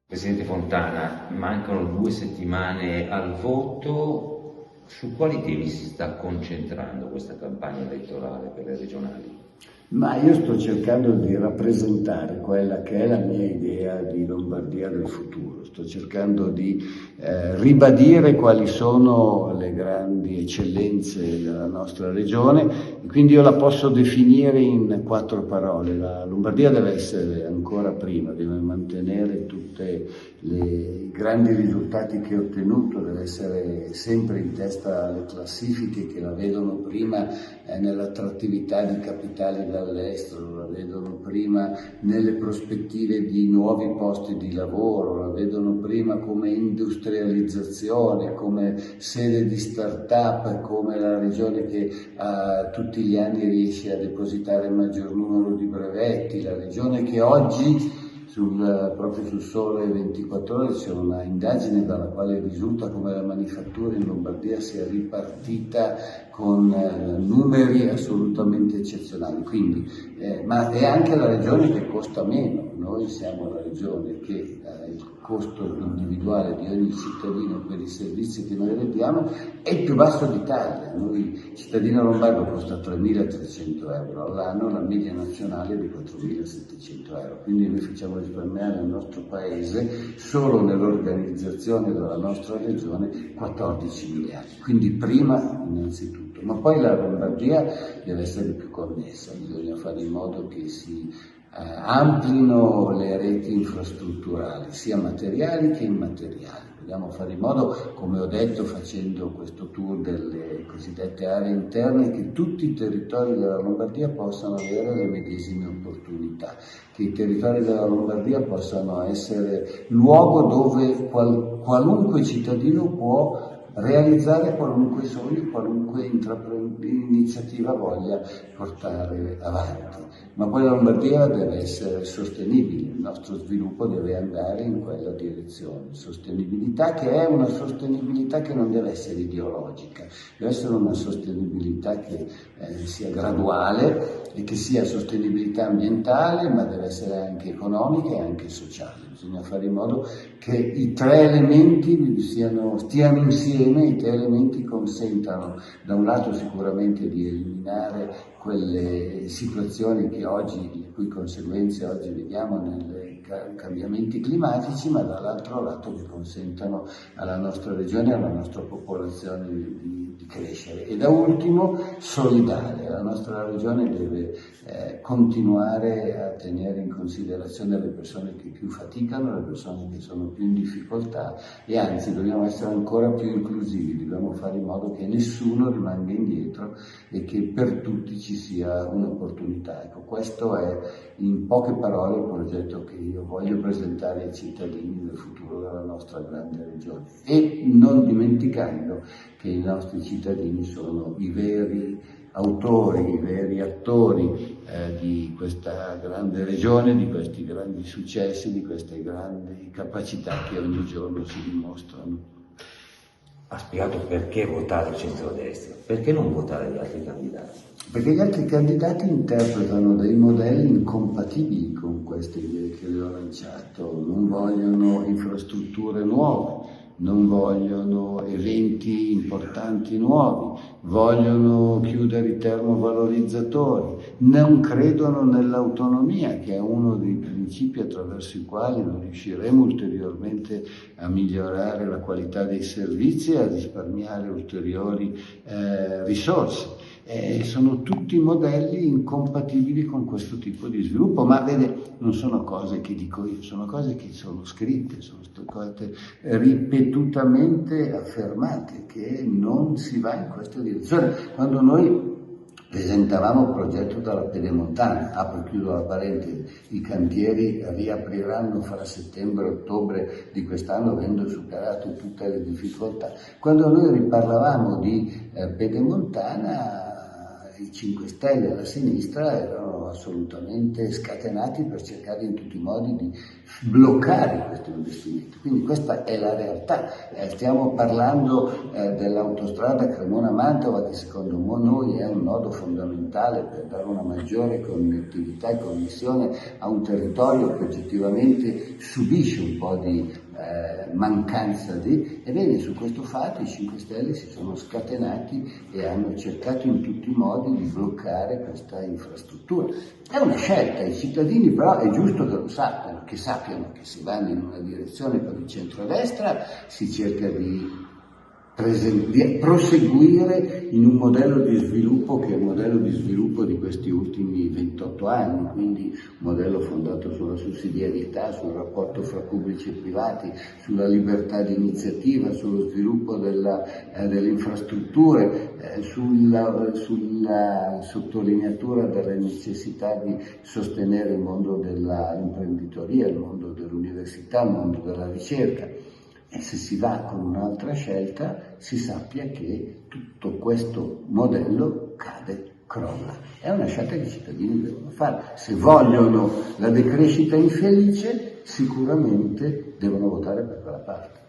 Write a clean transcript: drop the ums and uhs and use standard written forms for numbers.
Presidente Fontana, mancano 2 settimane al voto. Su quali temi si sta concentrando questa campagna elettorale per le regionali? Ma io sto cercando di rappresentare quella che è la mia idea di Lombardia del futuro, sto cercando di ribadire quali sono le grandi eccellenze della nostra regione, e quindi io la posso definire in 4 parole. La Lombardia deve essere ancora prima, deve mantenere tutti i grandi risultati che ha ottenuto, deve essere sempre in testa alle classifiche che la vedono prima nell'attrattività di capitali dall'estero, la vedono prima nelle prospettive di nuovi posti di lavoro, la vedono prima come industrializzazione, come sede di start-up, come la regione che tutti gli anni riesce a depositare il maggior numero di brevetti, la regione che oggi proprio sul Sole 24 Ore c'è una indagine dalla quale risulta come la manifattura in Lombardia sia ripartita con numeri assolutamente eccezionali. Quindi, ma è anche la regione che costa meno. Noi siamo la regione che il costo individuale di ogni cittadino per i servizi che noi rendiamo è il più basso d'Italia. Noi, cittadino lombardo, costa 3.300 euro all'anno, la media nazionale è di 4.700 euro. Quindi noi facciamo risparmiare al nostro paese, solo nell'organizzazione della nostra regione, 14 miliardi. Quindi prima innanzitutto, ma poi la Lombardia deve essere più connessa, bisogna fare in modo che si amplino le reti infrastrutturali, sia materiali che immateriali. Dobbiamo fare in modo, come ho detto facendo questo tour delle cosiddette aree interne, che tutti i territori della Lombardia possano avere le medesime opportunità, che i territori della Lombardia possano essere luogo dove qualunque cittadino può realizzare qualunque sogno, qualunque iniziativa voglia portare avanti. Ma poi la Lombardia deve essere sostenibile, il nostro sviluppo deve andare in quella direzione. Sostenibilità che è una sostenibilità che non deve essere ideologica, deve essere una sostenibilità che sia graduale e che sia sostenibilità ambientale, ma deve essere anche economica e anche sociale. Bisogna fare in modo che i 3 elementi stiano insieme, i 3 elementi consentano da un lato sicuramente di eliminare quelle situazioni che oggi, le cui conseguenze oggi vediamo nei cambiamenti climatici, ma dall'altro lato che consentano alla nostra regione e alla nostra popolazione di crescere. E da ultimo, solidale. La nostra regione deve continuare a tenere in considerazione le persone che più faticano, le persone che sono più in difficoltà, e anzi dobbiamo essere ancora più inclusivi, dobbiamo fare in modo che nessuno rimanga indietro e che per tutti ci sia un'opportunità. Ecco, questo è in poche parole il progetto che io voglio presentare ai cittadini del futuro della nostra grande regione, e non dimenticando che i nostri cittadini sono i veri autori, i veri attori di questa grande regione, di questi grandi successi, di queste grandi capacità che ogni giorno si dimostrano. Ha spiegato perché votare il centrodestra, perché non votare gli altri candidati? Perché gli altri candidati interpretano dei modelli incompatibili con queste idee che le ho lanciato, non vogliono infrastrutture nuove, non vogliono eventi importanti nuovi, vogliono chiudere i termovalorizzatori, non credono nell'autonomia, che è uno dei principi attraverso i quali non riusciremo ulteriormente a migliorare la qualità dei servizi e a risparmiare ulteriori risorse. Sono tutti modelli incompatibili con questo tipo di sviluppo, ma vede, non sono cose che dico io, sono cose che sono scritte, sono state ripetutamente affermate, che non si va in questa direzione. Quando noi presentavamo il progetto della Pedemontana, apro e chiudo la parentesi, i cantieri riapriranno fra settembre e ottobre di quest'anno, avendo superato tutte le difficoltà. Quando noi riparlavamo di Pedemontana, i 5 Stelle e la sinistra erano assolutamente scatenati per cercare in tutti i modi di bloccare questo investimento. Quindi questa è la realtà. Stiamo parlando dell'autostrada Cremona-Mantova, che secondo noi è un nodo fondamentale per dare una maggiore connettività e connessione a un territorio che oggettivamente subisce un po' di mancanza di... Ebbene, su questo fatto i 5 Stelle si sono scatenati e hanno cercato in tutti i modi di bloccare questa infrastruttura. È una scelta, i cittadini però è giusto che lo sappiano, che che se vanno in una direzione per il centrodestra si cerca di proseguire in un modello di sviluppo che è il modello di sviluppo di questi ultimi 28 anni, quindi un modello fondato sulla sussidiarietà, sul rapporto fra pubblici e privati, sulla libertà di iniziativa, sullo sviluppo delle infrastrutture, sulla sottolineatura della necessità di sostenere il mondo dell'imprenditoria, il mondo dell'università, il mondo della ricerca. E se si va con un'altra scelta, si sappia che tutto questo modello cade, crolla. È una scelta che i cittadini devono fare. Se vogliono la decrescita infelice, sicuramente devono votare per quella parte.